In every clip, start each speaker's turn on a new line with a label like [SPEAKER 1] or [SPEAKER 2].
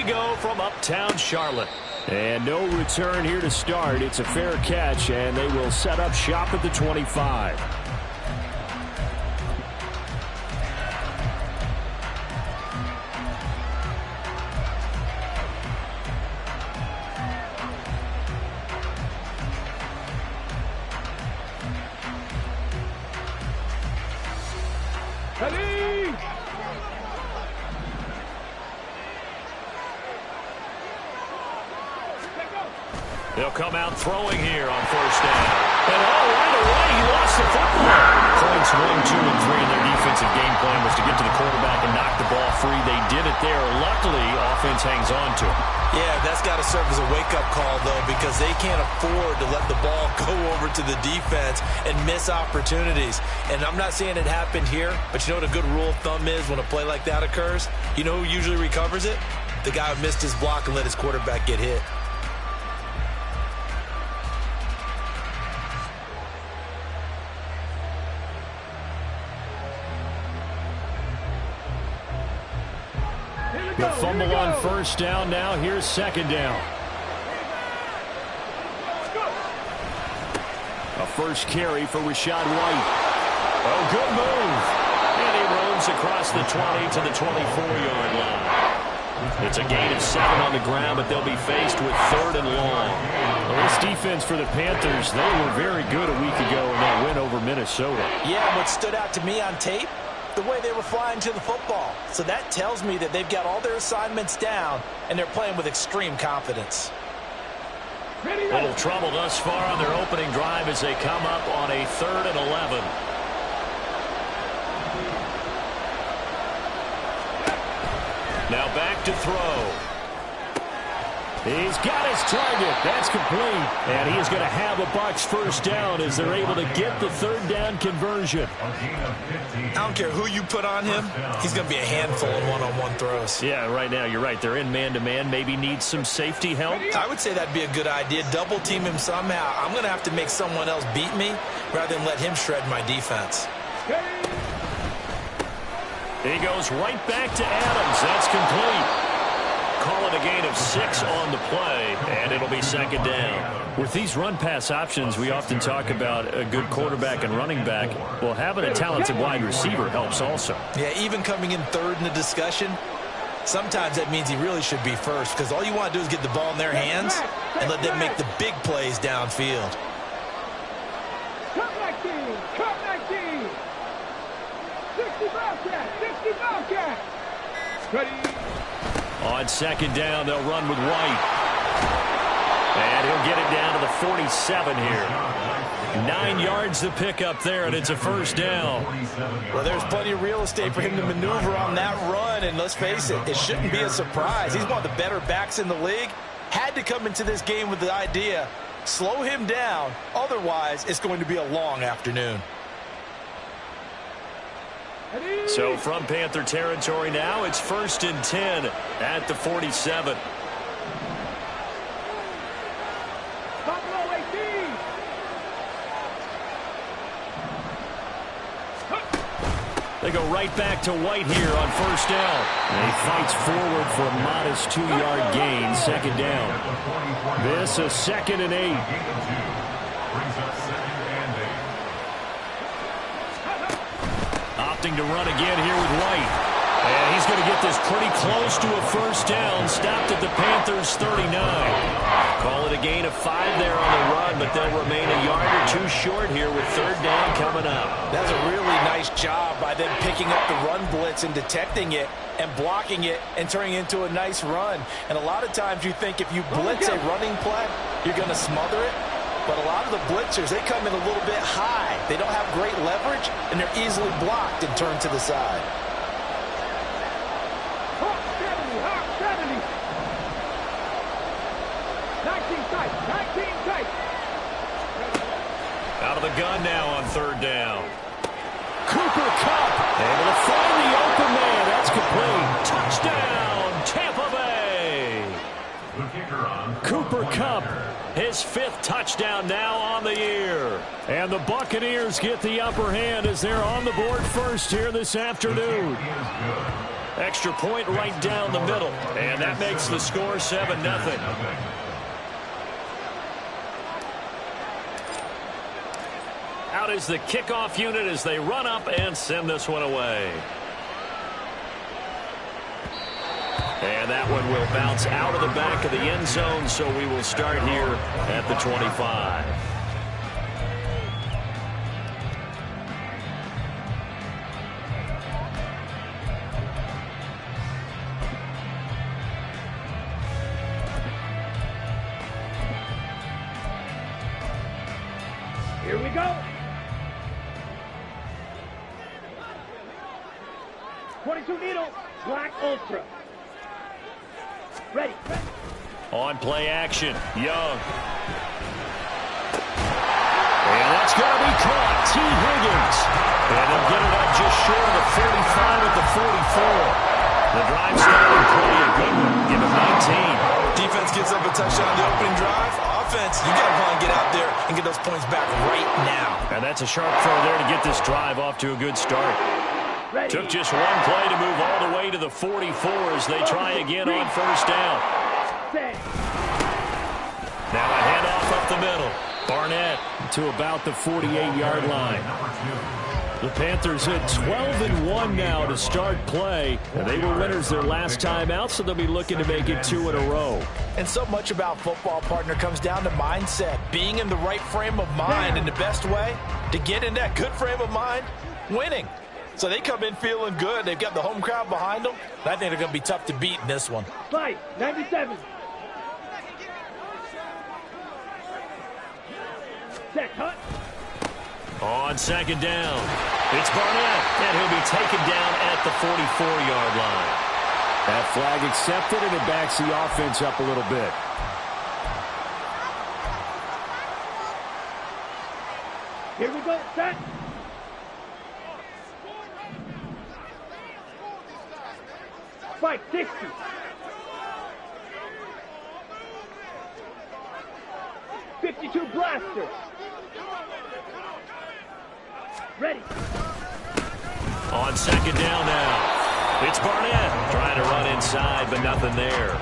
[SPEAKER 1] go from uptown Charlotte.
[SPEAKER 2] And no return here to start. It's a fair catch, and they will set up shop at the 25.
[SPEAKER 1] They'll come out throwing here on first down. And right away, he lost the football. Points 1, 2, and 3 in their defensive game plan was to get to the quarterback and knock the ball free. They did it there. Luckily, offense hangs on to it.
[SPEAKER 3] Yeah, that's got to serve as a wake-up call, though, because they can't afford to let the ball go over to the defense and miss opportunities. And I'm not saying it happened here, but you know what a good rule of thumb is when a play like that occurs? You know who usually recovers it? The guy who missed his block and let his quarterback get hit.
[SPEAKER 2] The fumble on first down now. Here's second down. A first carry for Rachaad White. Oh, good move.
[SPEAKER 1] And he roams across the 20 to the 24-yard line. It's a gain of 7 on the ground, but they'll be faced with 3rd and long.
[SPEAKER 2] Well, this defense for the Panthers, they were very good a week ago in that win over Minnesota.
[SPEAKER 3] Yeah, what stood out to me on tape? The way they were flying to the football. So that tells me that they've got all their assignments down and they're playing with extreme confidence.
[SPEAKER 1] Little trouble thus far on their opening drive as they come up on a 3rd and 11. Now back to throw.
[SPEAKER 2] He's got his target. That's complete. And he is going to have a Bucs first down as they're able to get the 3rd down conversion.
[SPEAKER 3] I don't care who you put on him. He's going to be a handful in one-on-one throws.
[SPEAKER 2] Yeah, right now you're right. They're in man-to-man. Maybe need some safety help.
[SPEAKER 3] I would say that'd be a good idea. Double team him somehow. I'm going to have to make someone else beat me rather than let him shred my defense.
[SPEAKER 2] He goes right back to Adams. That's complete. Call it a gain of 6 on the play, and it'll be second down. With these run-pass options, we often talk about a good quarterback and running back. Well, having a talented wide receiver helps also.
[SPEAKER 3] Yeah, even coming in 3rd in the discussion, sometimes that means he really should be first because all you want to do is get the ball in their hands and let them make the big plays downfield.
[SPEAKER 4] Cut 19! Cut 19! 65 cat! 65 cat! Ready?
[SPEAKER 2] On second down, they'll run with White. And he'll get it down to the 47 here. 9 yards to pick up there, and it's a first down.
[SPEAKER 3] Well, there's plenty of real estate for him to maneuver on that run, and let's face it, it shouldn't be a surprise. He's one of the better backs in the league. Had to come into this game with the idea, slow him down, otherwise it's going to be a long afternoon.
[SPEAKER 2] So from Panther territory now, it's 1st and 10 at the 47. They go right back to White here on first down. And he fights forward for a modest 2-yard gain, second down. This is 2nd and 8. Opting to run again here with White. And he's going to get this pretty close to a first down. Stopped at the Panthers' 39. Call it a gain of 5 there on the run, but they'll remain a yard or 2 short here with 3rd down coming up.
[SPEAKER 3] That's a really nice job by them picking up the run blitz and detecting it and blocking it and turning it into a nice run. And a lot of times you think if you blitz a running play, you're going to smother it. But a lot of the blitzers, they come in a little bit high. They don't have great leverage, and they're easily blocked and turned to the side.
[SPEAKER 4] Hawk 70, 19 tight, 19 tight.
[SPEAKER 1] Out of the gun now on 3rd down.
[SPEAKER 2] Cooper Kupp able to find the open man. That's complete. Touchdown, Tampa Bay. Cooper Kupp, his 5th touchdown now on the year. And the Buccaneers get the upper hand as they're on the board first here this afternoon. Extra point right down the middle. And that makes the score 7-0. Out is the kickoff unit as they run up and send this one away. And that one will bounce out of the back of the end zone, so we will start here at the 25.
[SPEAKER 4] Here we go. 22 needle, Black Ultra. Ready.
[SPEAKER 2] On play action, Young. And that's going to be caught. T. Higgins. And they'll get it up just short of the 45 at the 44. The drive started pretty a good one. Give it 19.
[SPEAKER 3] Defense gives up a touchdown on the opening drive. Offense, you got to want to get out there and get those points back right now.
[SPEAKER 2] And that's a sharp throw there to get this drive off to a good start.
[SPEAKER 4] Ready.
[SPEAKER 2] Took just one play to move all the way to the 44 as they try again on first down.
[SPEAKER 4] Set.
[SPEAKER 2] Now a handoff up the middle. Barnett to about the 48-yard line. The Panthers hit 12-1 now to start play. And they were winners their last time out, so they'll be looking to make it 2 in a row.
[SPEAKER 3] And so much about football, partner, comes down to mindset. Being in the right frame of mind, and the best way to get in that good frame of mind, winning. So they come in feeling good. They've got the home crowd behind them. And I think they're going to be tough to beat in this one.
[SPEAKER 4] Fight. 97. Set. Cut.
[SPEAKER 2] On second down, it's Barnett, and he'll be taken down at the 44-yard line. That flag accepted, and it backs the offense up a little bit.
[SPEAKER 4] Here we go. Set. Fight. 60. .52 blaster. Ready.
[SPEAKER 2] On second down now, it's Barnett trying to run inside, but nothing there.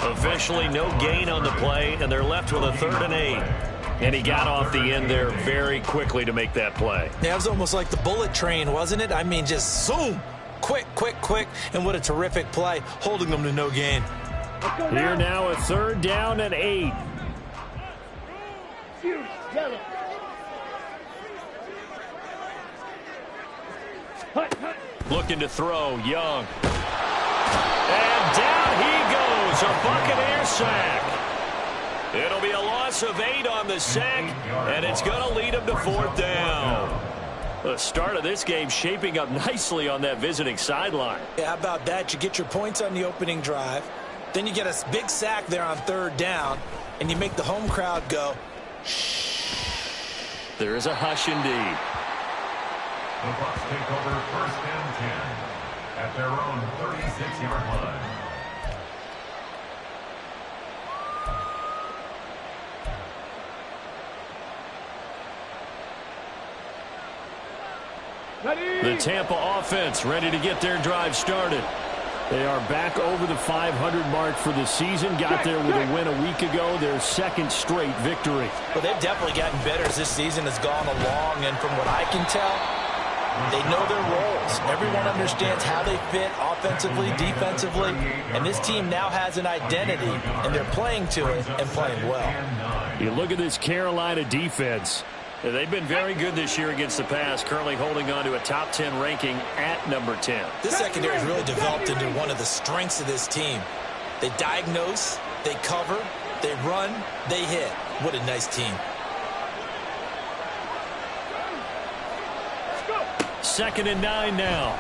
[SPEAKER 2] Officially no gain on the play, and they're left with a 3rd and 8. And he got off the end there very quickly to make that play.
[SPEAKER 3] Yeah, it was almost like the bullet train, wasn't it? I mean, just zoom. Quick, quick, quick. And what a terrific play, holding them to no gain.
[SPEAKER 4] Let's go
[SPEAKER 2] Here now a 3rd down and 8.
[SPEAKER 4] Huge. Yellow. Hut, hut.
[SPEAKER 2] Looking to throw, Young. And down he goes, a Buccaneer sack. It'll be a loss of 8 on the sack, and it's going to lead him to 4th down. The start of this game shaping up nicely on that visiting sideline.
[SPEAKER 3] Yeah, how about that? You get your points on the opening drive, then you get a big sack there on 3rd down, and you make the home crowd go, shh.
[SPEAKER 2] There is a hush indeed.
[SPEAKER 5] The Bucs take over 1st and 10 at their own 36-yard line.
[SPEAKER 4] Ready.
[SPEAKER 2] The Tampa offense ready to get their drive started. They are back over the 500 mark for the season. Got there with a win a week ago, their 2nd straight victory.
[SPEAKER 3] Well, they've definitely gotten better as this season has gone along, and from what I can tell, they know their roles. Everyone understands how they fit offensively, defensively, and this team now has an identity, and they're playing to it and playing well.
[SPEAKER 2] You look at this Carolina defense. They've been very good this year against the pass, currently holding on to a top 10 ranking at number 10.
[SPEAKER 3] This secondary has really developed into one of the strengths of this team. They diagnose, they cover, they run, they hit. What a nice team.
[SPEAKER 2] 2nd and 9 now.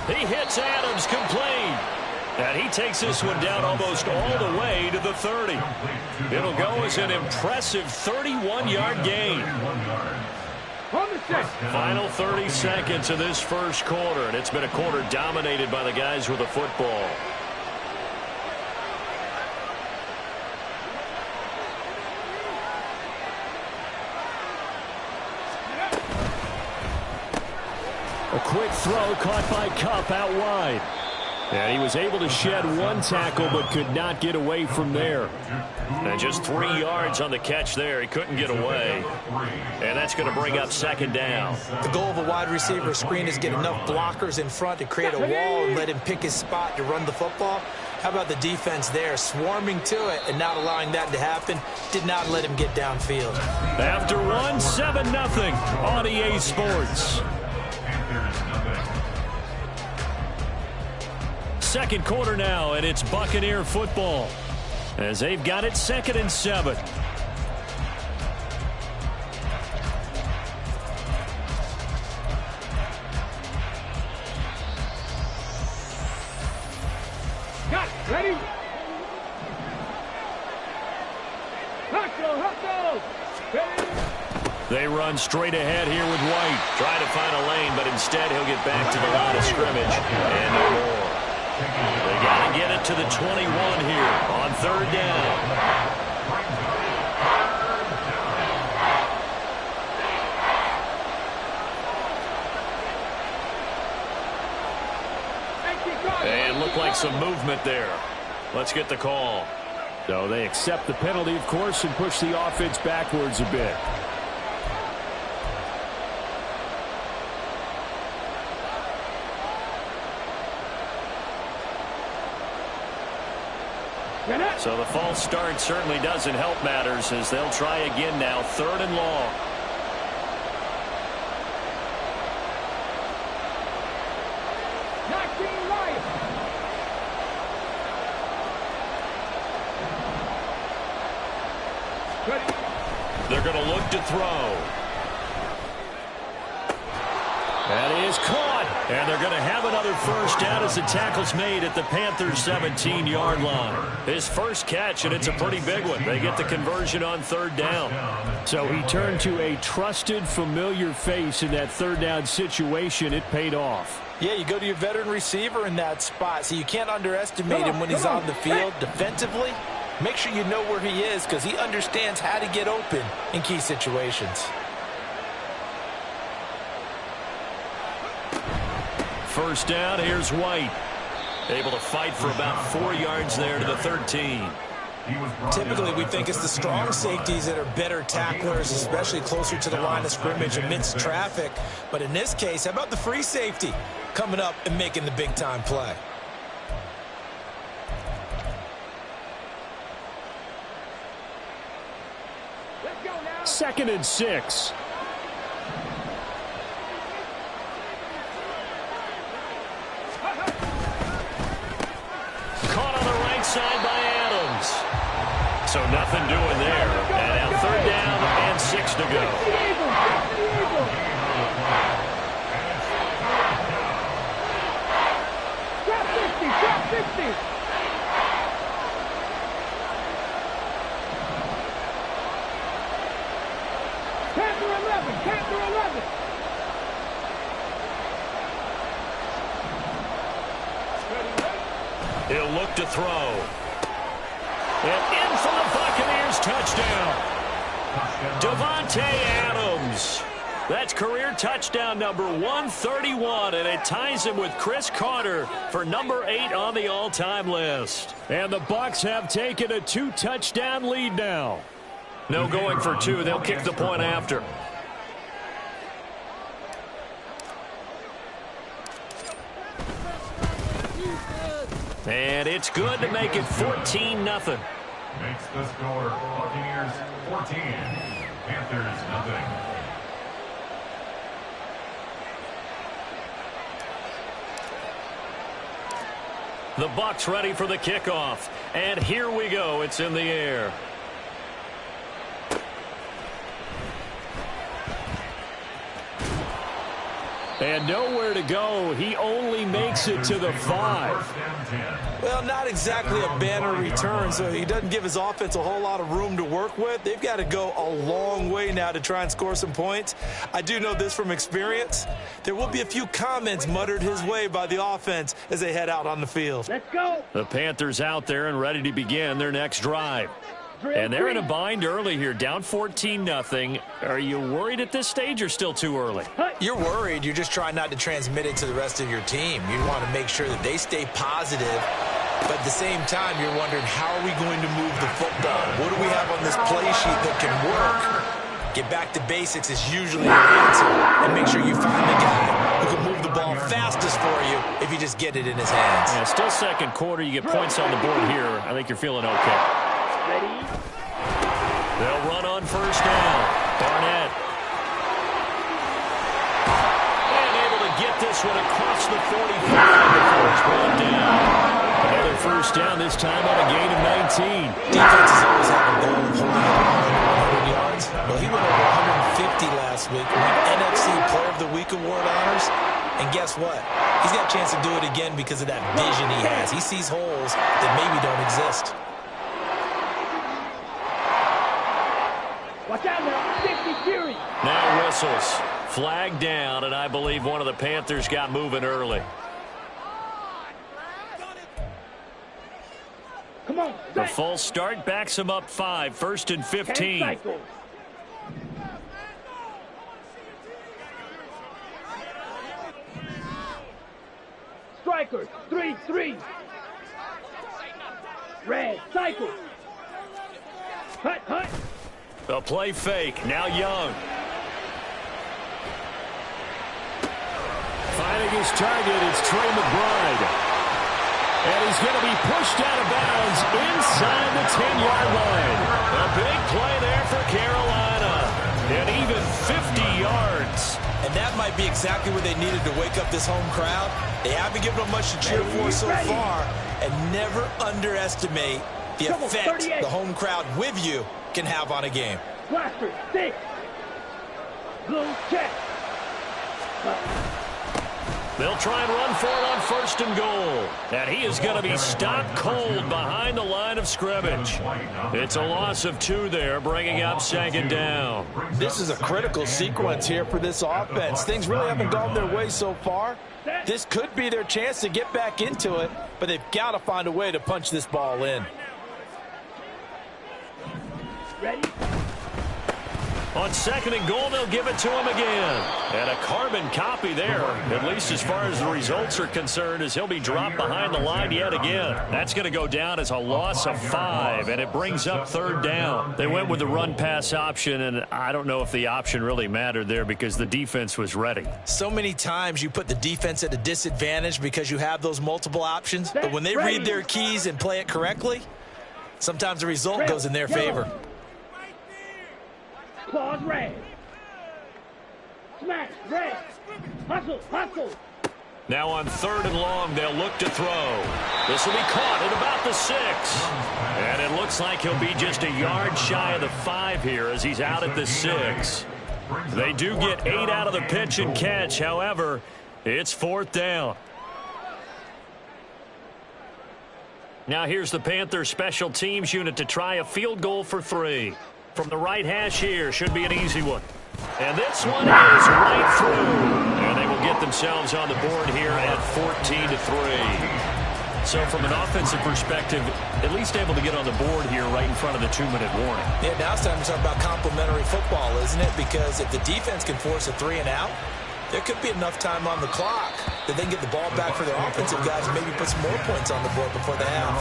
[SPEAKER 2] He hits Adams, complete. And he takes this one down almost all the way to the 30. It'll go as an impressive 31-yard gain.
[SPEAKER 4] On the set.
[SPEAKER 2] Final 30 seconds of this first quarter, and it's been a quarter dominated by the guys with the football. quick throw caught by Kupp out wide. And he was able to shed one tackle but could not get away from there.
[SPEAKER 1] And just 3 yards on the catch there. He couldn't get away. And that's going to bring up second down.
[SPEAKER 3] The goal of a wide receiver screen is get enough blockers in front to create a wall and let him pick his spot to run the football. How about the defense there, swarming to it and not allowing that to happen? Did not let him get downfield.
[SPEAKER 2] After one, 7-0 on EA Sports. Second quarter now, and it's Buccaneer football as they've got it 2nd and 7.
[SPEAKER 4] Got it. Ready? Hustle. Ready?
[SPEAKER 2] They run straight ahead here with White.
[SPEAKER 1] Trying to find a lane, but instead he'll get back to the line of scrimmage. And no more. They got to get it to the 21 here on 3rd down. Hey, it looked like some movement there. Let's get the call.
[SPEAKER 2] So they accept the penalty, of course, and push the offense backwards a bit.
[SPEAKER 1] So the false start certainly doesn't help matters as they'll try again now, 3rd and long. They're going to look to throw.
[SPEAKER 2] That is caught. And they're going to have another first down as the tackle's made at the Panthers' 17-yard line.
[SPEAKER 1] His first catch, and it's a pretty big one. They get the conversion on 3rd down.
[SPEAKER 2] So he turned to a trusted, familiar face in that 3rd down situation. It paid off.
[SPEAKER 3] Yeah, you go to your veteran receiver in that spot, so you can't underestimate him when he's on the field defensively. Make sure you know where he is because he understands how to get open in key situations.
[SPEAKER 1] First down, here's White. Able to fight for about 4 yards there to the 13.
[SPEAKER 3] Typically, we think it's the strong safeties that are better tacklers, especially closer to the line of scrimmage amidst traffic. But in this case, how about the free safety coming up and making the big-time play?
[SPEAKER 4] Let's go now.
[SPEAKER 2] 2nd and 6.
[SPEAKER 1] Caught on the right side by Adams. So nothing doing there. And now 3rd down and 6 to go.
[SPEAKER 4] Drop 50. Panther 11.
[SPEAKER 1] He'll look to throw. And in for the Buccaneers touchdown. Davante Adams. That's career touchdown number 131, and it ties him with Chris Carter for number 8 on the all-time list.
[SPEAKER 2] And the Bucs have taken a 2-touchdown lead now.
[SPEAKER 1] No going for 2. They'll kick the point after. And it's good to make it 14-0.
[SPEAKER 5] Makes the score Buccaneers 14, Panthers 0.
[SPEAKER 1] The Bucs ready for the kickoff. And here we go. It's in the air.
[SPEAKER 2] And nowhere to go. He only makes it to the 5.
[SPEAKER 3] Well, not exactly a banner return, so he doesn't give his offense a whole lot of room to work with. They've got to go a long way now to try and score some points. I do know this from experience. There will be a few comments muttered his way by the offense as they head out on the field.
[SPEAKER 4] Let's go.
[SPEAKER 1] The Panthers out there and ready to begin their next drive.
[SPEAKER 2] And they're in a bind early here, down 14-0. Are you worried at this stage or still too early?
[SPEAKER 3] You're worried. You're just trying not to transmit it to the rest of your team. You want to make sure that they stay positive. But at the same time, you're wondering, how are we going to move the football? What do we have on this play sheet that can work? Get back to basics is usually your answer. And make sure you find the guy who can move the ball fastest for you if you just get it in his hands.
[SPEAKER 2] Yeah, still second quarter. You get points on the board here. I think you're feeling okay.
[SPEAKER 4] Ready?
[SPEAKER 2] They'll run on first down. Barnett. And able to get this one across the 45 before it's brought down. Another first down, this time on a gain of 19.
[SPEAKER 3] Defenses always have a goal of holding up 100 yards. Well, he went over 150 last week. Won NFC Player of the Week award honors. And guess what? He's got a chance to do it again because of that vision he has. He sees holes that maybe don't exist.
[SPEAKER 4] Watch out now. 50 Fury.
[SPEAKER 2] Now whistles. Flag down, and I believe one of the Panthers got moving early.
[SPEAKER 4] Come on.
[SPEAKER 2] The false start backs him up 5, 1st and 15.
[SPEAKER 4] Cycle. Strikers. 3-3. Red. Cycle. Hut. Hut.
[SPEAKER 2] The play fake. Now Young. Finding his target, it's Trey McBride. And he's going to be pushed out of bounds inside the 10-yard line. A big play there for Carolina. And even 50 yards.
[SPEAKER 3] And that might be exactly what they needed to wake up this home crowd. They haven't given them much to cheer for so far. And never underestimate the effect the home crowd with you can have on a game.
[SPEAKER 4] Blaster. 6. Blue check.
[SPEAKER 2] They'll try and run for it on 1st and goal. And he is going to be stopped cold behind the line of scrimmage. It's a loss of 2 there, bringing up 2nd down.
[SPEAKER 3] This is a critical sequence here for this offense. Things really haven't gone their way so far. This could be their chance to get back into it, but they've got to find a way to punch this ball in.
[SPEAKER 4] Ready?
[SPEAKER 2] On 2nd and goal, they'll give it to him again. And a carbon copy there, at least as far as the results are concerned, as he'll be dropped behind the line yet again. That's going to go down as a loss of 5, and it brings up 3rd down. They went with the run-pass option, and I don't know if the option really mattered there because the defense was ready.
[SPEAKER 3] So many times you put the defense at a disadvantage because you have those multiple options, but when they read their keys and play it correctly, sometimes the result goes in their favor.
[SPEAKER 4] Claws red. Smash red. Hustle, hustle.
[SPEAKER 2] Now on 3rd and long, they'll look to throw. This will be caught at about the 6. And it looks like he'll be just a yard shy of the 5 here as he's out at the 6. They do get 8 out of the pitch and catch. However, it's 4th down. Now here's the Panthers special teams unit to try a field goal for 3. From the right hash here, should be an easy one. And this one is right through. And they will get themselves on the board here at 14-3. So from an offensive perspective, at least able to get on the board here right in front of the 2-minute warning.
[SPEAKER 3] Yeah, now it's time to talk about complementary football, isn't it? Because if the defense can force a 3 and out, there could be enough time on the clock that they can get the ball back for their offensive guys and maybe put some more points on the board before the half.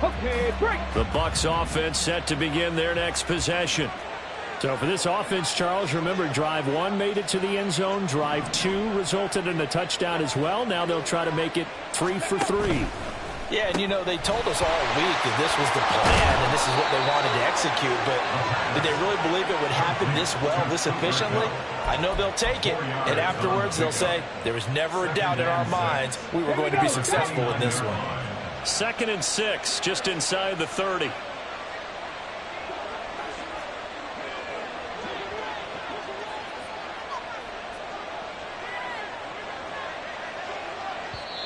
[SPEAKER 4] Okay, break.
[SPEAKER 2] The Bucs offense set to begin their next possession. So for this offense, Charles, remember, drive 1 made it to the end zone. Drive 2 resulted in a touchdown as well. Now they'll try to make it 3 for 3.
[SPEAKER 3] Yeah, and you know, they told us all week that this was the plan and this is what they wanted to execute, but did they really believe it would happen this well, this efficiently? I know they'll take it, and afterwards they'll say, there was never a doubt in our minds we were going to be successful in this one.
[SPEAKER 2] 2nd and 6, just inside the 30.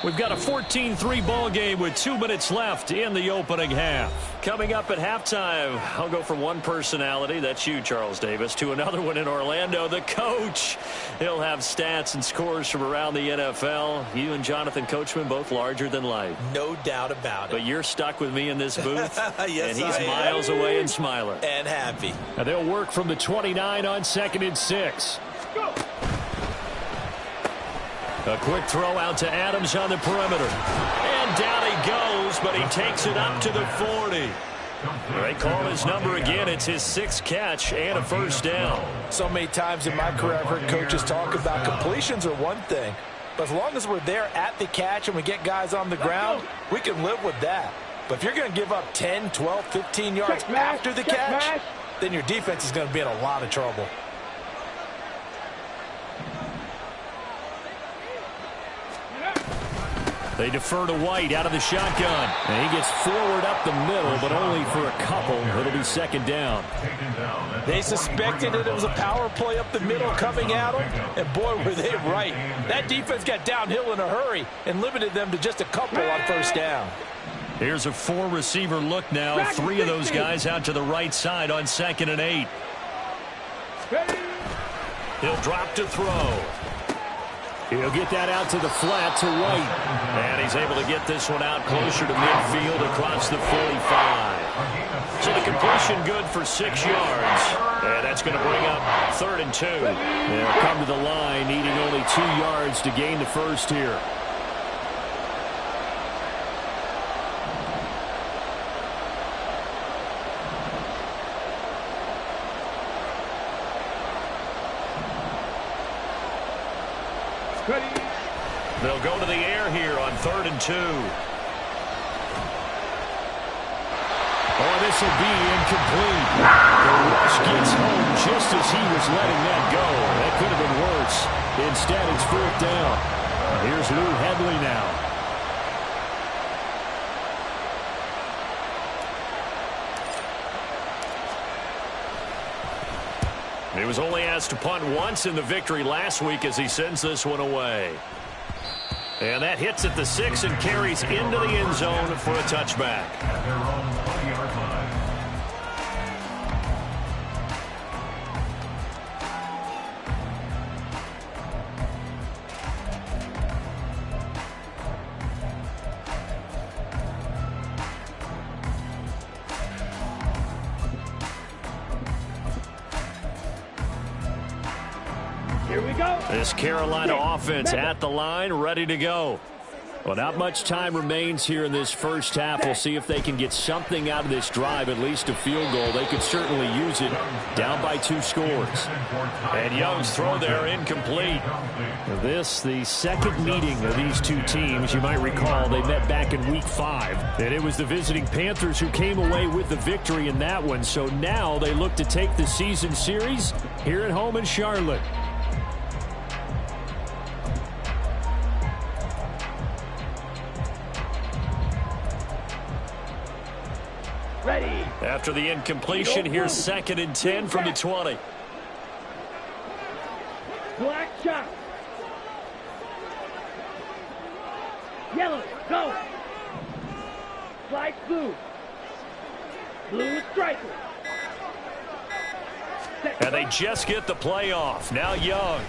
[SPEAKER 2] We've got a 14-3 ball game with 2 minutes left in the opening half. Coming up at halftime, I'll go from one personality, that's you, Charles Davis, to another one in Orlando, the coach. He'll have stats and scores from around the NFL. You and Jonathan Coachman both larger than life.
[SPEAKER 3] No doubt about it.
[SPEAKER 2] But you're stuck with me in this booth,
[SPEAKER 3] yes,
[SPEAKER 2] and he's miles away and smiling.
[SPEAKER 3] And happy.
[SPEAKER 1] And they'll work from the 29 on 2nd and 6.
[SPEAKER 4] Go.
[SPEAKER 2] A quick throw out to Adams on the perimeter. And down he goes, but he takes it up to the 40. They call his number again. It's his 6th catch and a first down.
[SPEAKER 3] So many times in my career I've heard coaches talk about completions are one thing. But as long as we're there at the catch and we get guys on the ground, we can live with that. But if you're going to give up 10, 12, 15 yards after the catch, then your defense is going to be in a lot of trouble.
[SPEAKER 2] They defer to White out of the shotgun. And he gets forward up the middle, but only for a couple. It'll be 2nd down.
[SPEAKER 3] They suspected that it was a power play up the middle coming at them, and boy, were they right. That defense got downhill in a hurry and limited them to just a couple on first down.
[SPEAKER 2] Here's a 4-receiver look now. 3 of those guys out to the right side on 2nd and 8. He'll drop to throw. He'll get that out to the flat to White. And he's able to get this one out closer to midfield across the 45. So the completion good for 6 yards. And that's going to bring up 3rd and 2. They'll come to the line needing only 2 yards to gain the first here. They'll go to the air here on 3rd and 2. Oh, this will be incomplete. The rush gets home just as he was letting that go. That could have been worse. Instead, it's 4th down. Here's Lou Hedley now. He was only asked to punt once in the victory last week as he sends this one away. And that hits at the 6 and carries into the end zone for a touchback.
[SPEAKER 5] At their own 20-yard line.
[SPEAKER 4] Here we go.
[SPEAKER 2] This Carolina offense at the line, ready to go. Well, not much time remains here in this first half. We'll see if they can get something out of this drive, at least a field goal. They could certainly use it, down by 2 scores. And Young's throw there incomplete. This, the second meeting of these two teams. You might recall they met back in Week 5. And it was the visiting Panthers who came away with the victory in that one. So now they look to take the season series here at home in Charlotte.
[SPEAKER 4] Ready.
[SPEAKER 2] After the incompletion, here's 2nd and 10 from the 20.
[SPEAKER 4] Black shot. Yellow, go. Flag blue. Blue striker.
[SPEAKER 2] And they just get the play off. Now Young.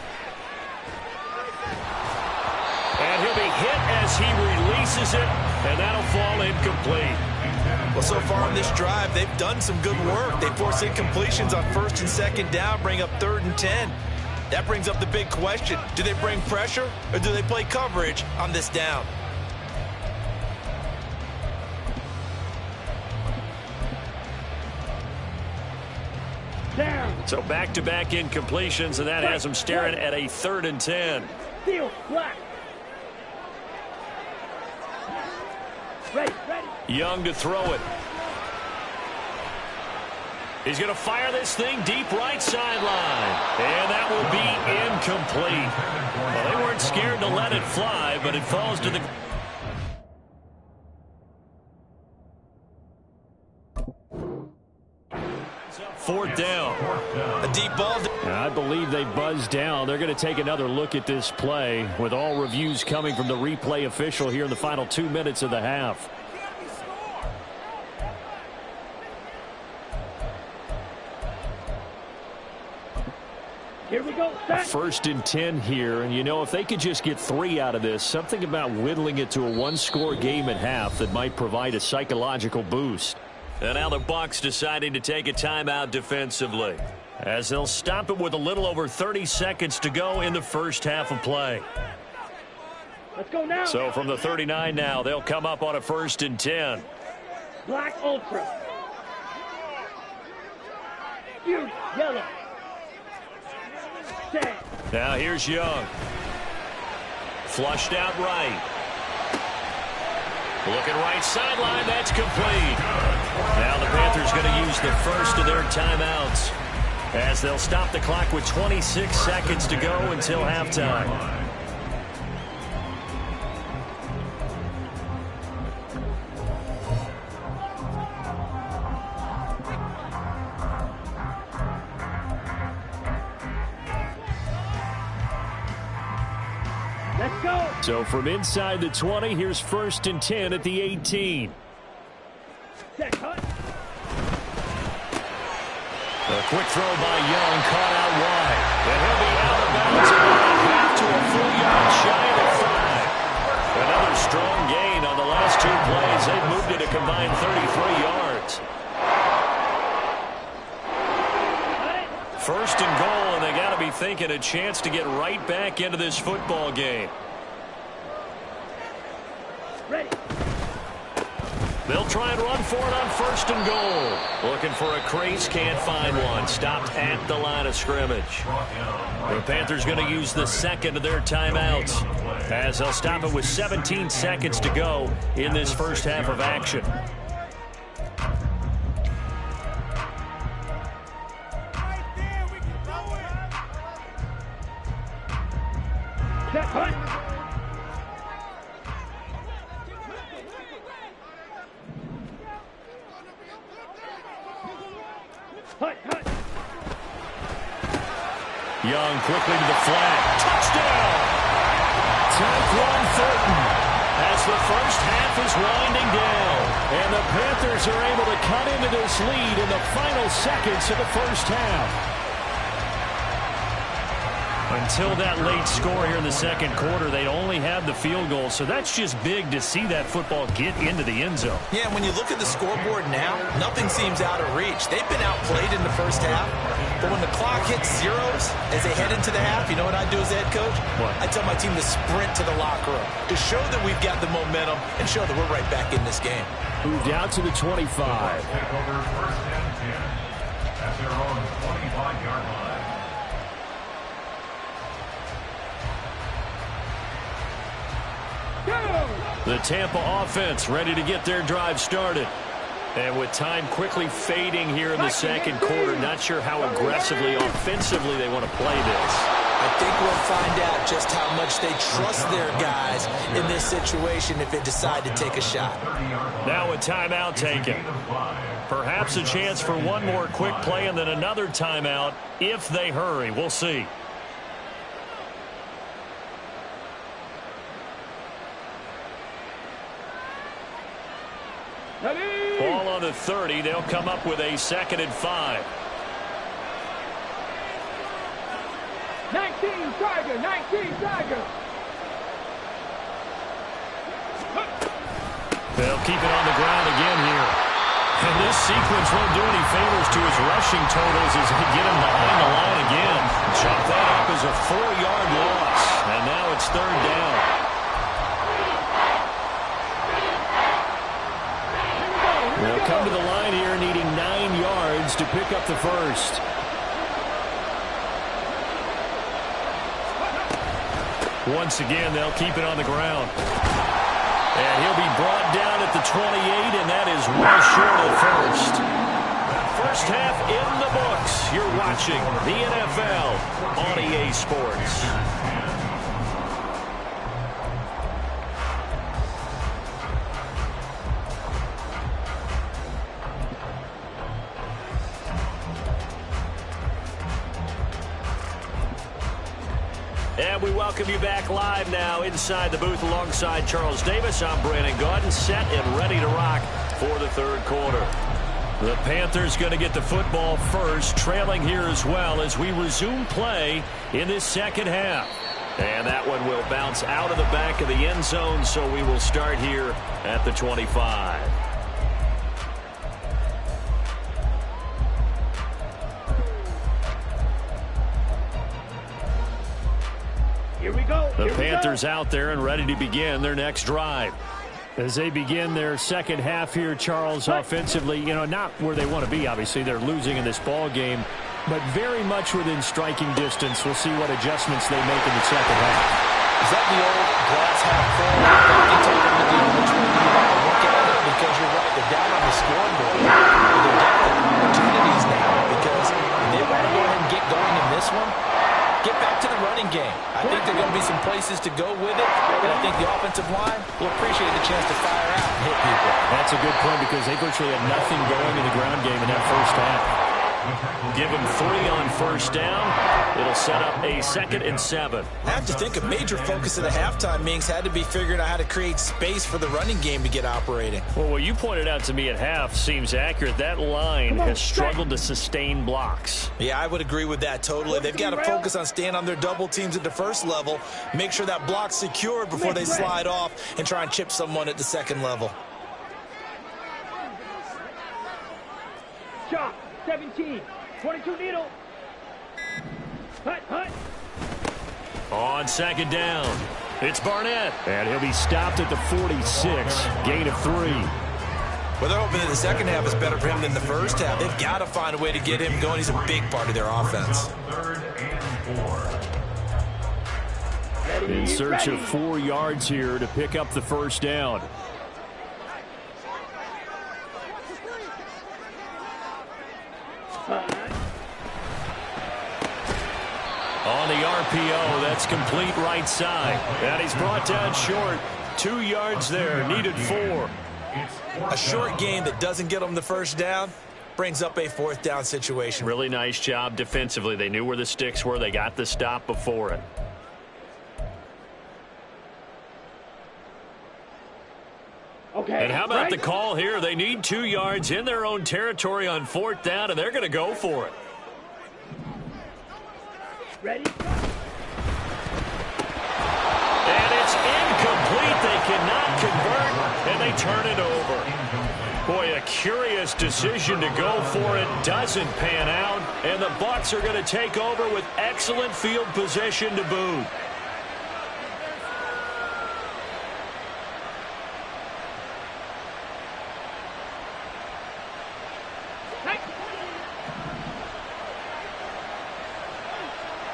[SPEAKER 2] And he'll be hit as he releases it, and that'll fall incomplete.
[SPEAKER 3] Well, so far on this drive, they've done some good work. They force incompletions on 1st and 2nd down, bring up 3rd and 10. That brings up the big question. Do they bring pressure, or do they play coverage on this down?
[SPEAKER 4] Down.
[SPEAKER 2] So back-to-back incompletions, and that has them staring at a 3rd and 10.
[SPEAKER 4] Steel black. Ready, ready.
[SPEAKER 2] Young to throw it. He's going to fire this thing deep right sideline. And that will be incomplete. Well, they weren't scared to let it fly, but it falls to the... 4th down.
[SPEAKER 3] A deep ball.
[SPEAKER 2] I believe they buzzed down. They're going to take another look at this play with all reviews coming from the replay official here in the final 2 minutes of the half.
[SPEAKER 4] Here we go. Set.
[SPEAKER 2] 1st and 10 here, and you know, if they could just get 3 out of this, something about whittling it to a 1-score game at half that might provide a psychological boost.
[SPEAKER 1] And now the Bucs deciding to take a timeout defensively, as they'll stop it with a little over 30 seconds to go in the first half of play.
[SPEAKER 4] Let's go now.
[SPEAKER 1] So from the 39 now, they'll come up on a 1st and 10.
[SPEAKER 4] Black Ultra. Huge yellow. Set.
[SPEAKER 1] Now here's Young. Flushed out right. Looking right sideline, that's complete. Now the Panthers going to use the first of their timeouts, as they'll stop the clock with 26 seconds to go until halftime.
[SPEAKER 4] Let's go.
[SPEAKER 2] So from inside the 20, here's 1st and 10 at the 18.
[SPEAKER 4] Set. Cut.
[SPEAKER 1] A quick throw by Young, caught out wide. And he'll be out of bounds about a half to a full yard shy of the 5. Another strong gain on the last 2 plays. They've moved it a combined 33 yards. 1st and goal, and they got to be thinking a chance to get right back into this football game.
[SPEAKER 4] Ready.
[SPEAKER 1] They'll try and run for it on 1st and goal. Looking for a crease, can't find one. Stopped at the line of scrimmage. The Panthers going to use the second of their timeouts, as they'll stop it with 17 seconds to go in this first half of action.
[SPEAKER 4] Set. Cut. Cut. Cut.
[SPEAKER 1] Young quickly to the flat. Touchdown! Tyquan Thornton, as the first half is winding down. And the Panthers are able to cut into this lead in the final seconds of the first half. Until that late score here in the second quarter, they only had the field goal. So that's just big to see that football get into the end zone.
[SPEAKER 3] Yeah, when you look at the scoreboard now, nothing seems out of reach. They've been outplayed in the first half. But when the clock hits zeros as they head into the half, you know what I do as the head coach?
[SPEAKER 1] What?
[SPEAKER 3] I tell my team to sprint to the locker room to show that we've got the momentum and show that we're right back in this game.
[SPEAKER 2] Moved out to the 25.
[SPEAKER 5] Take over 1st and 10 at their own 25-yard line.
[SPEAKER 1] The Tampa offense ready to get their drive started. And with time quickly fading here in the second quarter, not sure how aggressively, offensively they want to play this.
[SPEAKER 3] I think we'll find out just how much they trust their guys in this situation if they decide to take a shot.
[SPEAKER 1] Now a timeout taken. Perhaps a chance for one more quick play and then another timeout if they hurry. We'll see. Ball on the 30. They'll come up with a 2nd and 5.
[SPEAKER 4] 19 Tiger. 19 Tiger.
[SPEAKER 1] They'll keep it on the ground again here. And this sequence won't do any favors to his rushing totals as they get him behind the line again. Chop that up as a 4-yard loss. And now it's 3rd down. They'll come to the line here needing 9 yards to pick up the first. Once again, they'll keep it on the ground. And he'll be brought down at the 28, and that is well short of first. First half in the books. You're watching the NFL on EA Sports. And we welcome you back live now inside the booth alongside Charles Davis. I'm Brandon Gaudin, set and ready to rock for the third quarter.
[SPEAKER 2] The Panthers going to get the football first, trailing here as well as we resume play in this second half. And that one will bounce out of the back of the end zone, so we will start here at the 25.
[SPEAKER 4] Here we go.
[SPEAKER 2] The Panthers out there and ready to begin their next drive. As they begin their second half here, Charles, offensively, not where they want to be, obviously. They're losing in this ball game, but very much within striking distance. We'll see what adjustments they make in the second half.
[SPEAKER 3] Is that the old glass half full? Which one do you want to look at it? Because you're right, they're down on the scoreboard. But they're definitely opportunities now because they want to go ahead and get going in this one. Get back to the running game. I think there are going to be some places to go with it, and I think the offensive line will appreciate the chance to fire out and hit people.
[SPEAKER 2] That's a good point because they virtually had nothing going in the ground game in that first half. Give him 3 on first down. It'll set up a 2nd and 7.
[SPEAKER 3] I have to think a major focus of the halftime meetings had to be figuring out how to create space for the running game to get operating.
[SPEAKER 2] Well, what you pointed out to me at half seems accurate. That line has struggled to sustain blocks.
[SPEAKER 3] Yeah, I would agree with that totally. They've got to focus on staying on their double teams at the first level, make sure that block's secured before they slide off and try and chip someone at the second level.
[SPEAKER 4] Shot. 17. 22 needle. Hut, hut.
[SPEAKER 2] On second down, it's Barnett. And he'll be stopped at the 46. Gain of 3.
[SPEAKER 3] Well, they're hoping that the second half is better for him than the first half. They've got to find a way to get him going. He's a big part of their offense.
[SPEAKER 5] 3rd and 4.
[SPEAKER 2] In search of 4 yards here to pick up the first down. On the RPO, that's complete right side. And he's brought down short. 2 yards there, needed 4.
[SPEAKER 3] A short game that doesn't get them the first down brings up a 4th down situation.
[SPEAKER 2] Really nice job defensively. They knew where the sticks were. They got the stop before it.
[SPEAKER 4] Okay.
[SPEAKER 2] And how about the call here? They need 2 yards in their own territory on 4th down, and they're going to go for it.
[SPEAKER 4] Ready?
[SPEAKER 2] And it's incomplete. They cannot convert, and they turn it over. Boy, a curious decision to go for it. Doesn't pan out, and the Bucs are going to take over with excellent field position to boot.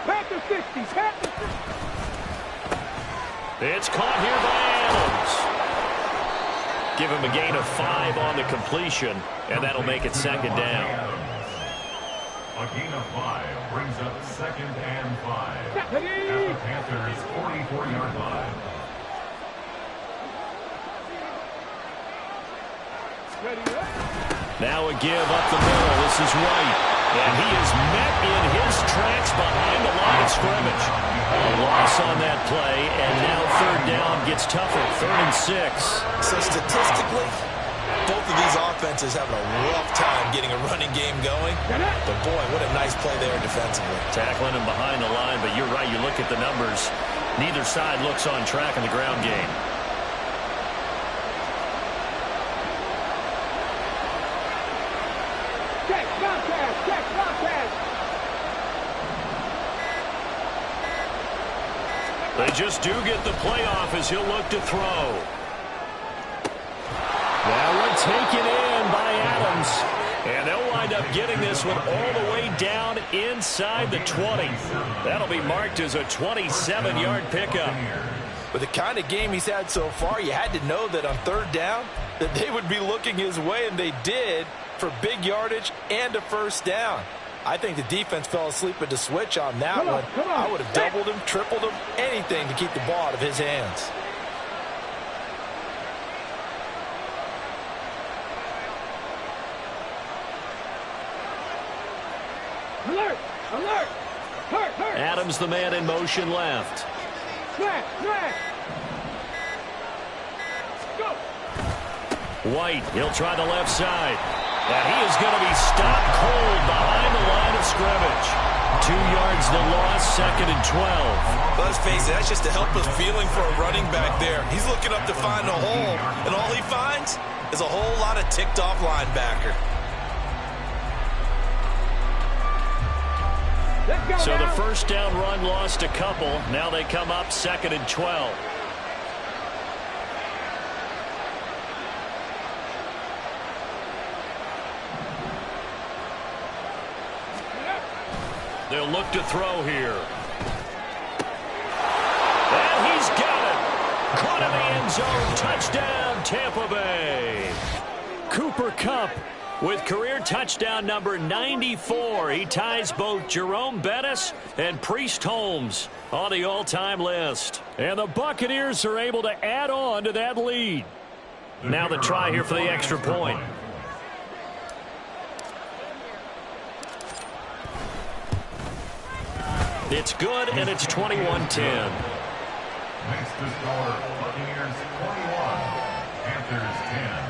[SPEAKER 4] Panther 60. Panther 60.
[SPEAKER 2] It's caught here by Adams. Give him a gain of 5 on the completion, and that'll make it second down.
[SPEAKER 5] A gain of 5 brings up 2nd and 5 at the Panthers' 44-yard line.
[SPEAKER 2] Now a give up the middle. This is White. And he is met in his tracks behind the line of scrimmage. A loss on that play, and now 3rd down gets tougher. 3rd and 6.
[SPEAKER 3] So statistically, both of these offenses having a rough time getting a running game going. But boy, what a nice play there defensively.
[SPEAKER 2] Tackling him behind the line, but you're right. You look at the numbers. Neither side looks on track in the ground game. They just do get the playoff as he'll look to throw. That one taken in by Adams. And they'll wind up getting this one all the way down inside the 20. That'll be marked as a 27-yard pickup.
[SPEAKER 3] With the kind of game he's had so far, you had to know that on 3rd down that they would be looking his way, and they did, for big yardage and a first down. I think the defense fell asleep at the switch on that one. I would have doubled him, tripled him, anything to keep the ball out of his hands.
[SPEAKER 4] Alert! Alert! Hurt! Hurt!
[SPEAKER 2] Adams, the man in motion left.
[SPEAKER 4] Smash! Smash! Go!
[SPEAKER 2] White, he'll try the left side. And he is going to be stopped cold behind the line of scrimmage. 2 yards the loss, 2nd and 12.
[SPEAKER 3] Let's face it, that's just a helpless feeling for a running back there. He's looking up to find a hole, and all he finds is a whole lot of ticked-off linebacker.
[SPEAKER 2] So the first down run lost a couple. Now they come up 2nd and 12. They'll look to throw here. And he's got it. Caught in the end zone. Touchdown, Tampa Bay. Cooper Kupp with career touchdown number 94. He ties both Jerome Bettis and Priest Holmes on the all-time list. And the Buccaneers are able to add on to that lead. Now the try here for the extra point. It's good, and it's 21-10.
[SPEAKER 5] Makes the score Buccaneers 21, Panthers 10.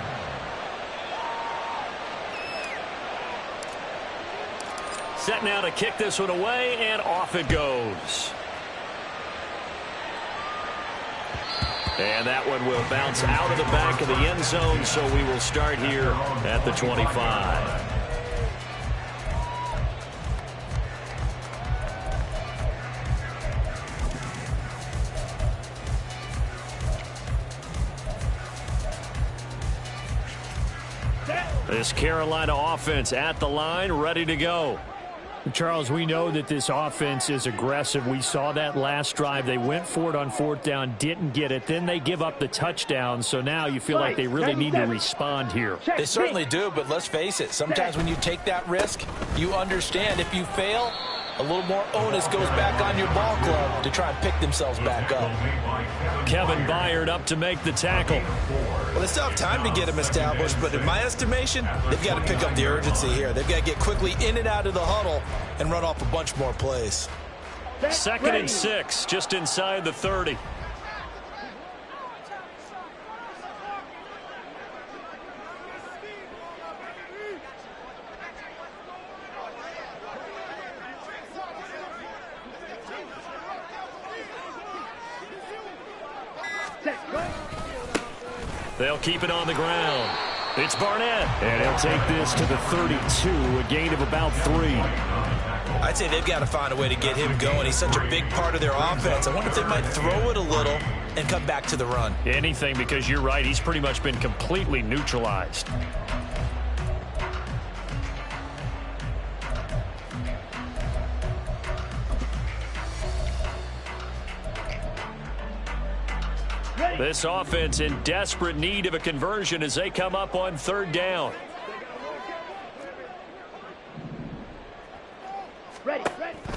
[SPEAKER 2] Set now to kick this one away, and off it goes. And that one will bounce out of the back of the end zone, so we will start here at the 25. This Carolina offense at the line, ready to go.
[SPEAKER 1] Charles, we know that this offense is aggressive. We saw that last drive. They went for it on 4th down, didn't get it. Then they give up the touchdown. So now you feel like they really need to respond here.
[SPEAKER 3] They certainly do, but let's face it. Sometimes when you take that risk, you understand if you fail, a little more onus goes back on your ball club to try and pick themselves back up.
[SPEAKER 2] Kevin Byard up to make the tackle.
[SPEAKER 3] Well, they still have time to get him established, but in my estimation, they've got to pick up the urgency here. They've got to get quickly in and out of the huddle and run off a bunch more plays.
[SPEAKER 2] 2nd and 6, just inside the 30. They'll keep it on the ground. It's Barnett.
[SPEAKER 1] And he'll take this to the 32, a gain of about 3.
[SPEAKER 3] I'd say they've got to find a way to get him going. He's such a big part of their offense. I wonder if they might throw it a little and come back to the run.
[SPEAKER 2] Anything, because you're right. He's pretty much been completely neutralized. This offense in desperate need of a conversion as they come up on 3rd down.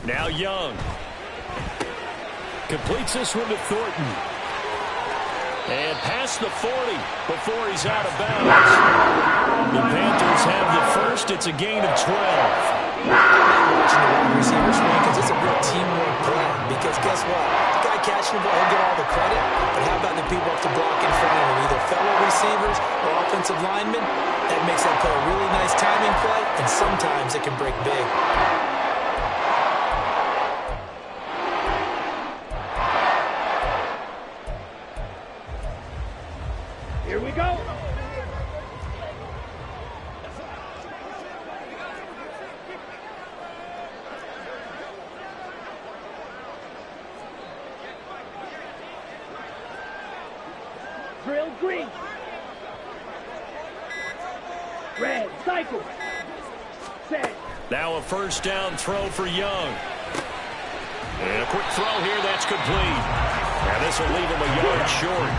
[SPEAKER 2] Now Young. Completes this one to Thornton. And past the 40 before he's out of bounds. The Panthers have the first. It's a gain of 12.
[SPEAKER 3] Watching the wide receiver swing because it's a real teamwork play. Because guess what? The guy catching the ball, he'll get all the credit. But how about the people up to block in front of him? Either fellow receivers or offensive linemen. That makes that play a really nice timing play. And sometimes it can break big.
[SPEAKER 4] Here we go. Drill green. Red, cycle. Set.
[SPEAKER 2] Now a first down throw for Young. And a quick throw here, that's complete. Now this will leave him a yard short.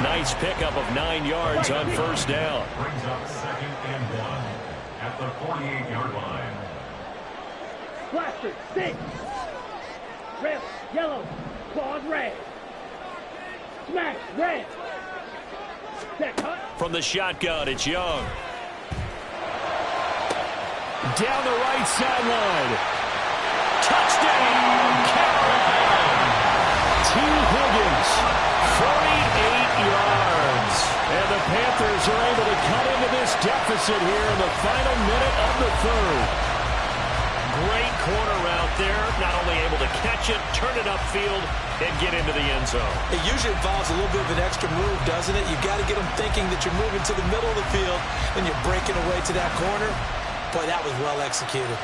[SPEAKER 2] Nice pickup of 9 yards on first down.
[SPEAKER 5] Brings up 2nd and 1 at the 48-yard line.
[SPEAKER 4] Blaster, 6. Red, yellow. Claws, red. Smash, red. Set, cut.
[SPEAKER 2] From the shotgun, it's Young. Down the right sideline. Touchdown, Carolina. T. Higgins, 48 yards. And the Panthers are able to cut into this deficit here in the final minute of the third.
[SPEAKER 1] Great corner route there. Not only able to catch it, turn it upfield, and get into the end zone.
[SPEAKER 3] It usually involves a little bit of an extra move, doesn't it? You've got to get them thinking that you're moving to the middle of the field, and you're breaking away to that corner. Boy, that was well executed.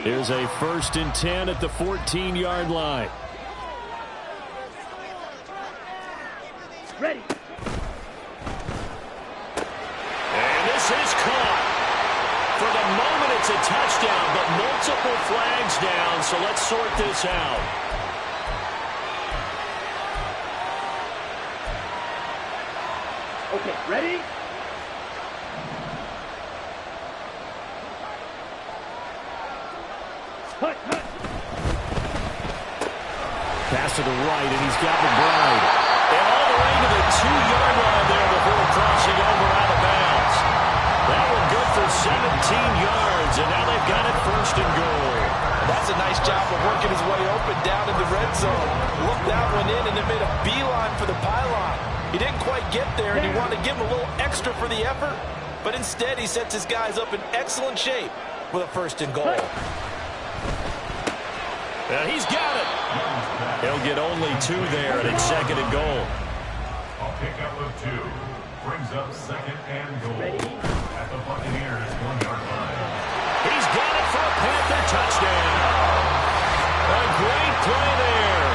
[SPEAKER 2] Here's a 1st and 10 at the 14-yard line.
[SPEAKER 4] Ready.
[SPEAKER 1] And this is caught. For the moment, it's a touchdown, but multiple flags down, so let's sort this out.
[SPEAKER 4] Okay, ready? Hut, hut.
[SPEAKER 2] Pass to the right, and he's got McBride.
[SPEAKER 1] And all the way to the 2-yard line there before crossing over out of bounds. That one good for 17 yards, and now they've got it 1st and goal.
[SPEAKER 3] That's a nice job of working his way open down in the red zone. Looked that one in and then made a beeline for the pylon. He didn't quite get there, and he wanted to give him a little extra for the effort. But instead, he sets his guys up in excellent shape with a 1st and goal.
[SPEAKER 1] And he's got it.
[SPEAKER 2] He'll get only 2 there, and it's 2nd and goal.
[SPEAKER 5] A pickup of 2 brings up 2nd and goal at the Buccaneers 1-yard line.
[SPEAKER 1] He's got it for a Panther touchdown. A great play there.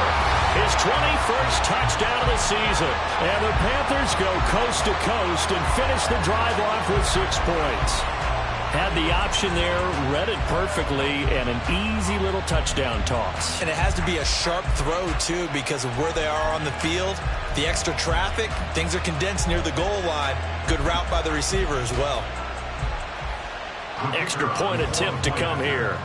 [SPEAKER 1] His 21st touchdown of the season.
[SPEAKER 2] And the Panthers go coast to coast and finish the drive off with 6 points. Had the option there, read it perfectly, and an easy little touchdown toss.
[SPEAKER 3] And it has to be a sharp throw, too, because of where they are on the field. The extra traffic, things are condensed near the goal line. Good route by the receiver as well.
[SPEAKER 1] Extra point attempt to come here.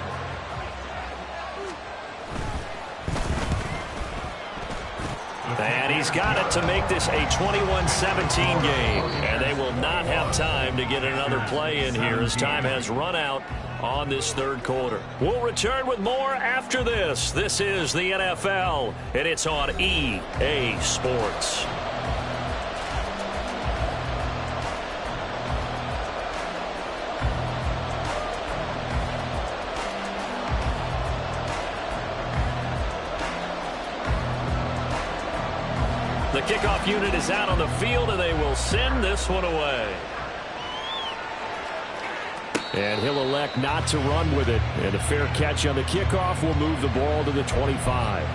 [SPEAKER 1] And he's got it to make this a 21-17 game. And they will not have time to get another play in here as time has run out on this 3rd quarter. We'll return with more after this. This is the NFL, and it's on EA Sports. The kickoff unit is out on the field, and they will send this one away.
[SPEAKER 2] And he'll elect not to run with it. And a fair catch on the kickoff will move the ball to the 25.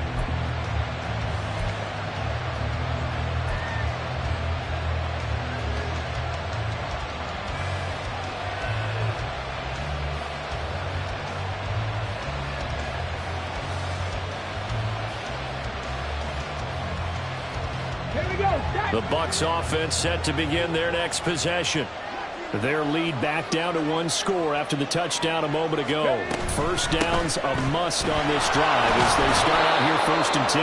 [SPEAKER 2] The Bucs offense set to begin their next possession. Their lead back down to 1 score after the touchdown a moment ago. 1st down's a must on this drive as they start out here 1st and 10.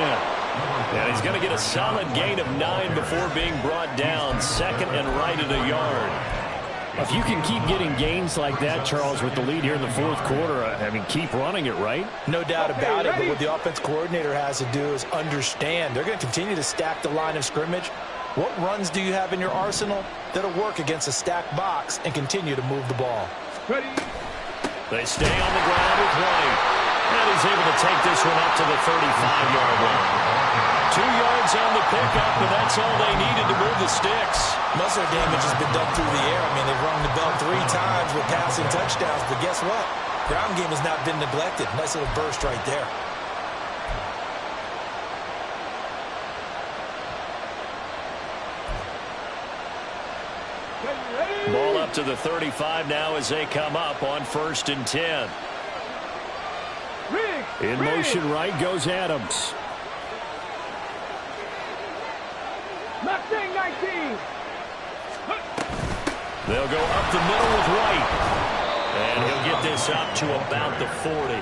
[SPEAKER 1] And he's going to get a solid gain of 9 before being brought down. 2nd and right at a yard.
[SPEAKER 2] If you can keep getting gains like that, Charles, with the lead here in the 4th quarter, I mean, keep running it, right?
[SPEAKER 3] No doubt about it, but what the offense coordinator has to do is understand. They're going to continue to stack the line of scrimmage. What runs do you have in your arsenal that'll work against a stacked box and continue to move the ball?
[SPEAKER 4] Ready.
[SPEAKER 1] They stay on the ground with White. And he's able to take this one up to the 35-yard line. 2 yards on the pickup, and that's all they needed to move the sticks.
[SPEAKER 3] Most of the damage has been done through the air. I mean, they've rung the bell 3 times with passing touchdowns, but guess what? Ground game has not been neglected. Nice little burst right there.
[SPEAKER 1] Ball up to the 35 now as they come up on 1st and 10.
[SPEAKER 2] In motion right goes Adams. They'll go up the middle with White. And he'll get this up to about the 40.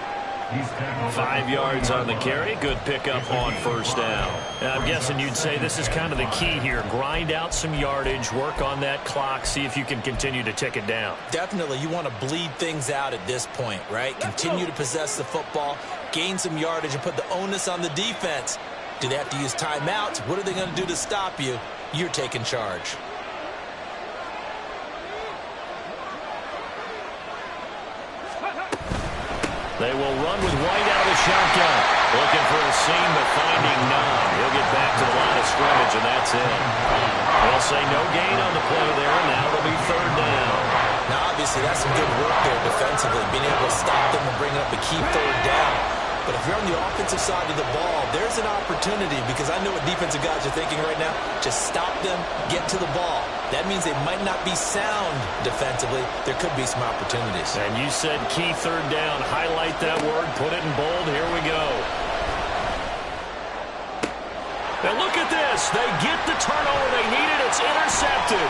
[SPEAKER 2] 5 yards on the carry. Good pickup on first down. And I'm guessing you'd say this is kind of the key here. Grind out some yardage, work on that clock, see if you can continue to tick it down.
[SPEAKER 3] Definitely, you want to bleed things out at this point, right? Continue to possess the football, gain some yardage, and put the onus on the defense. Do they have to use timeouts? What are they going to do to stop you? You're taking charge.
[SPEAKER 2] They will run with White out of the shotgun. Looking for a seam, but finding none. He'll get back to the line of scrimmage, and that's it. They'll say no gain on the play there, and now it'll be third down.
[SPEAKER 3] Now, obviously, that's some good work there defensively, being able to stop them and bring up a key third down. But if you're on the offensive side of the ball, there's an opportunity, because I know what defensive guys are thinking right now. Just stop them, get to the ball. That means they might not be sound defensively. There could be some opportunities.
[SPEAKER 2] And you said key third down. Highlight that word. Put it in bold. Here we go. Now look at this. They get the turnover they needed. It's intercepted.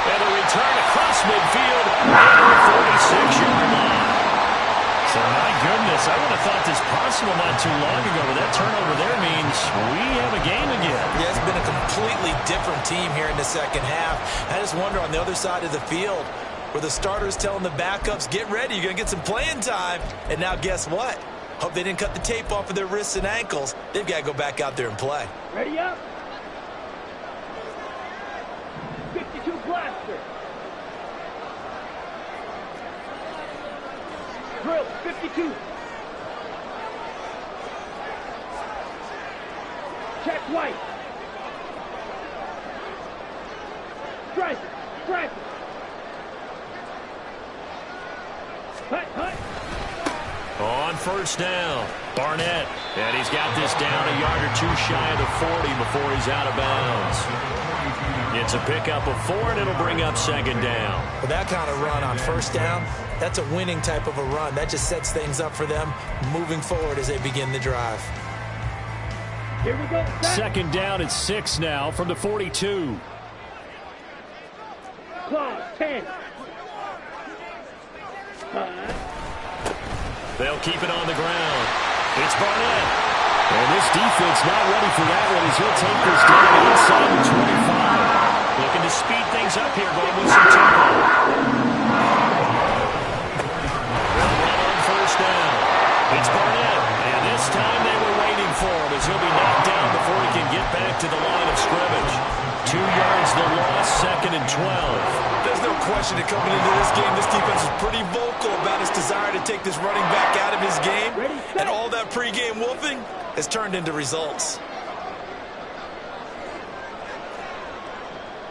[SPEAKER 2] And a return across midfield at the 46-yard line. So, my goodness, I would have thought this possible not too long ago, but that turnover there means we have a game again.
[SPEAKER 3] Yeah, it's been a completely different team here in the second half. I just wonder on the other side of the field where the starters telling the backups, get ready, you're going to get some playing time. And now guess what? Hope they didn't cut the tape off of their wrists and ankles. They've got to go back out there and play.
[SPEAKER 4] Ready up. 52 blaster. Drill, 52. Check White. Strike, strike. Hut, hut.
[SPEAKER 2] On first down, Barnett. And he's got this down a yard or two shy of the 40 before he's out of bounds. It's a pickup of 4, and it'll bring up second down.
[SPEAKER 3] With that kind of run on first down, that's a winning type of a run. That just sets things up for them moving forward as they begin the drive.
[SPEAKER 4] Here we go.
[SPEAKER 2] Second down at 6 now from the 42.
[SPEAKER 4] Clause 10.
[SPEAKER 2] They'll keep it on the ground. It's Barnett. And this defense not ready for that one as he'll take this down inside the 25. Looking to speed things up here, going with some tempo. They'll run on first down. It's Barnett. And this time they were waiting for him as he'll be knocked down before he can get back to the line of scrimmage. 2 yards the loss, second and 12.
[SPEAKER 3] There's no question that coming into this game, this defense is pretty vocal about its desire to take this running back out of his game. And all that pregame wolfing has turned into results.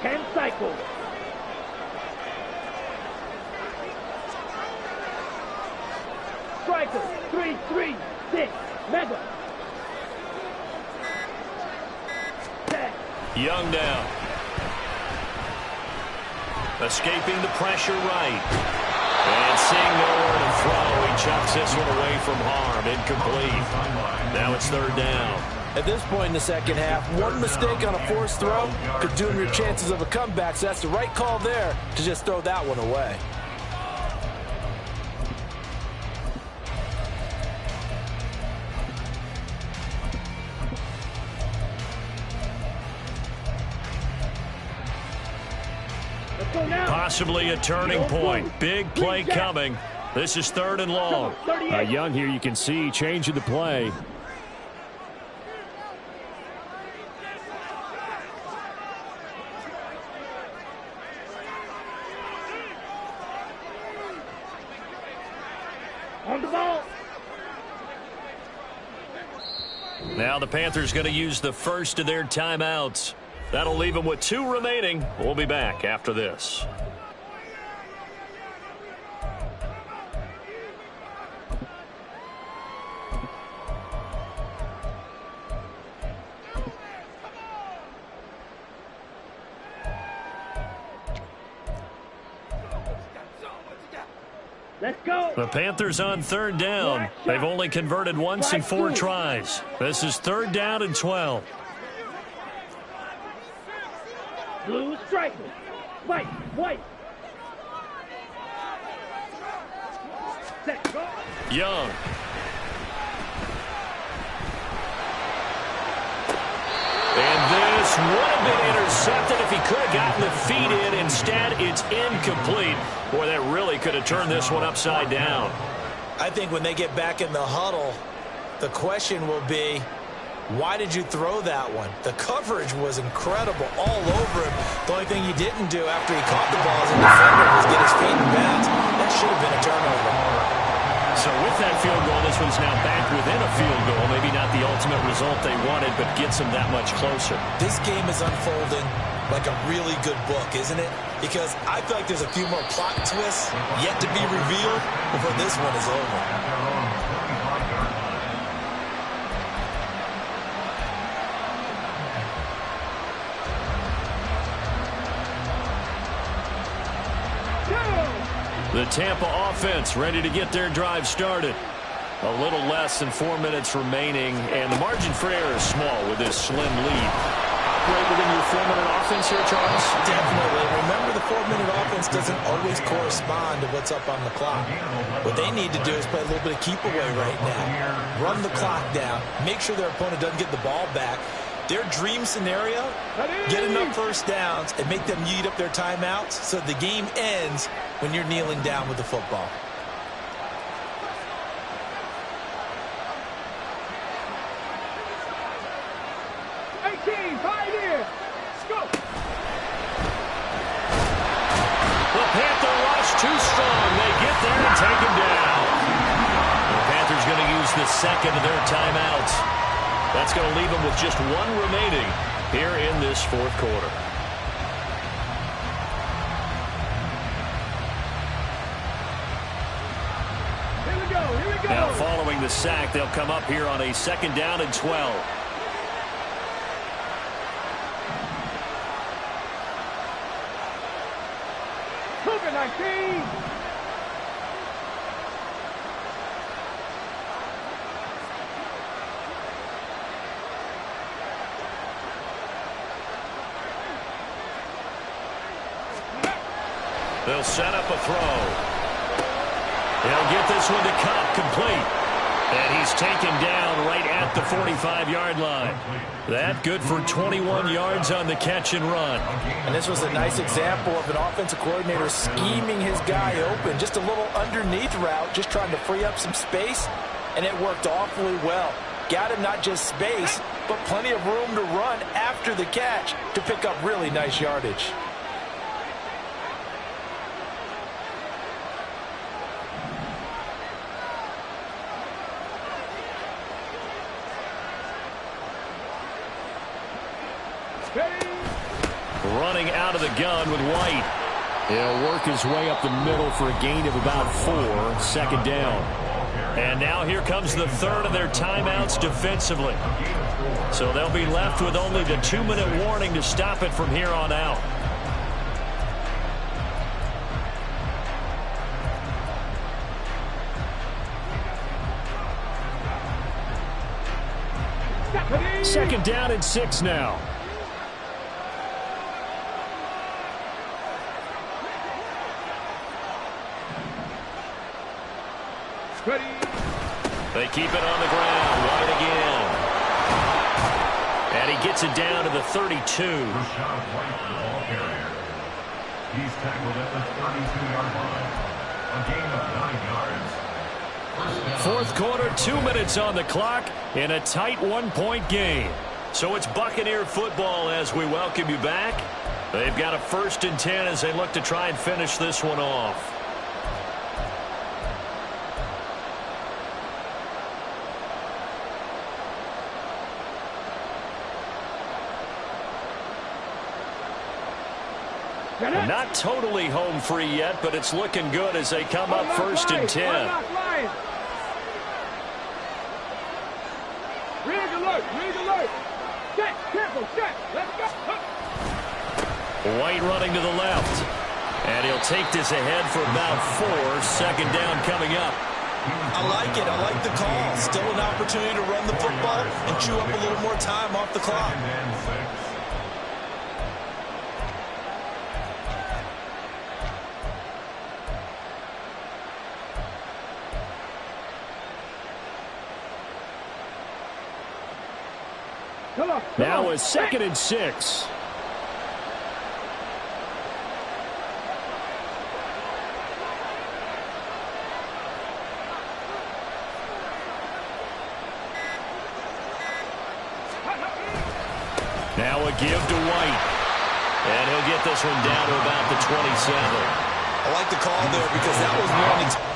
[SPEAKER 4] 10 cycles. Striker, 3-3-6, mega. Set.
[SPEAKER 2] Young down. Escaping the pressure right. And seeing nowhere to throw, he chucks this one away from harm. Incomplete. Now it's third down.
[SPEAKER 3] At this point in the second half, one mistake on a forced throw could doom your chances of a comeback, so that's the right call there to just throw that one away.
[SPEAKER 2] Possibly a turning point. Big play coming. This is third and long.
[SPEAKER 1] Young here, you can see changing the play.
[SPEAKER 4] On the ball.
[SPEAKER 2] Now the Panthers going to use the first of their timeouts. That'll leave them with 2 remaining. We'll be back after this.
[SPEAKER 4] Let's go.
[SPEAKER 2] The Panthers on third down. They've only converted once in 4 tries. This is third down and 12.
[SPEAKER 4] Blue striker. White, white. Set, go.
[SPEAKER 2] Young. And this would have been intercepted if he could have gotten the feet in. Instead, it's incomplete. Boy, that really could have turned this one upside down.
[SPEAKER 3] I think when they get back in the huddle, the question will be, why did you throw that one? The coverage was incredible all over him. The only thing he didn't do after he caught the ball as a defender was get his feet in bounds. That should have been a turnover.
[SPEAKER 2] So with that field goal, this one's now back within a field goal. Maybe not the ultimate result they wanted, but gets them that much closer.
[SPEAKER 3] This game is unfolding like a really good book, isn't it? Because I feel like there's a few more plot twists yet to be revealed before this one is over.
[SPEAKER 2] The Tampa offense ready to get their drive started. A little less than 4 minutes remaining, and the margin for error is small with this slim lead. Operate within your 4-minute offense here, Charles?
[SPEAKER 3] Definitely. Remember, the 4-minute offense doesn't always correspond to what's up on the clock. What they need to do is play a little bit of keep away right now. Run the clock down. Make sure their opponent doesn't get the ball back. Their dream scenario, get enough first downs and make them eat up their timeouts so the game ends when you're kneeling down with the football.
[SPEAKER 2] The Panther rush too strong. They get there and take him down. The Panthers going to use the second of their timeouts. That's going to leave them with just one remaining here in this fourth quarter.
[SPEAKER 4] Here we go, here we go.
[SPEAKER 2] Now following the sack, they'll come up here on a 2nd down and 12.
[SPEAKER 4] Cougar 19.
[SPEAKER 2] They'll set up a throw. They'll get this one to Kupp, complete. And he's taken down right at the 45-yard line. That good for 21 yards on the catch and run.
[SPEAKER 3] And this was a nice example of an offensive coordinator scheming his guy open. Just a little underneath route, just trying to free up some space, and it worked awfully well. Got him not just space, but plenty of room to run after the catch to pick up really nice yardage.
[SPEAKER 2] Running out of the gun with White. He'll work his way up the middle for a gain of about 4, 2nd down. And now here comes the third of their timeouts defensively. So they'll be left with only the 2-minute warning to stop it from here on out. Second down and 6 now.
[SPEAKER 4] Ready.
[SPEAKER 2] They keep it on the ground. White again. And he gets it down to the 32.
[SPEAKER 5] Rashad White, the ball carrier. He's tackled at the 32-yard line. A gain of 9 yards.
[SPEAKER 2] Fourth quarter, 2 minutes on the clock in a tight 1-point game. So it's Buccaneer football as we welcome you back. They've got a 1st and 10 as they look to try and finish this one off. Not totally home free yet, but it's looking good as they come up 1st and 10.
[SPEAKER 4] Rig alert, rig alert. Set, careful, set. Let's go.
[SPEAKER 2] White running to the left. And he'll take this ahead for about 4. 2nd down coming up.
[SPEAKER 3] I like it. I like the call. Still an opportunity to run the football and chew up a little more time off the clock.
[SPEAKER 2] Now a 2nd and 6. Now a give to White. And he'll get this one down to about the 27.
[SPEAKER 3] I like the call there because that was one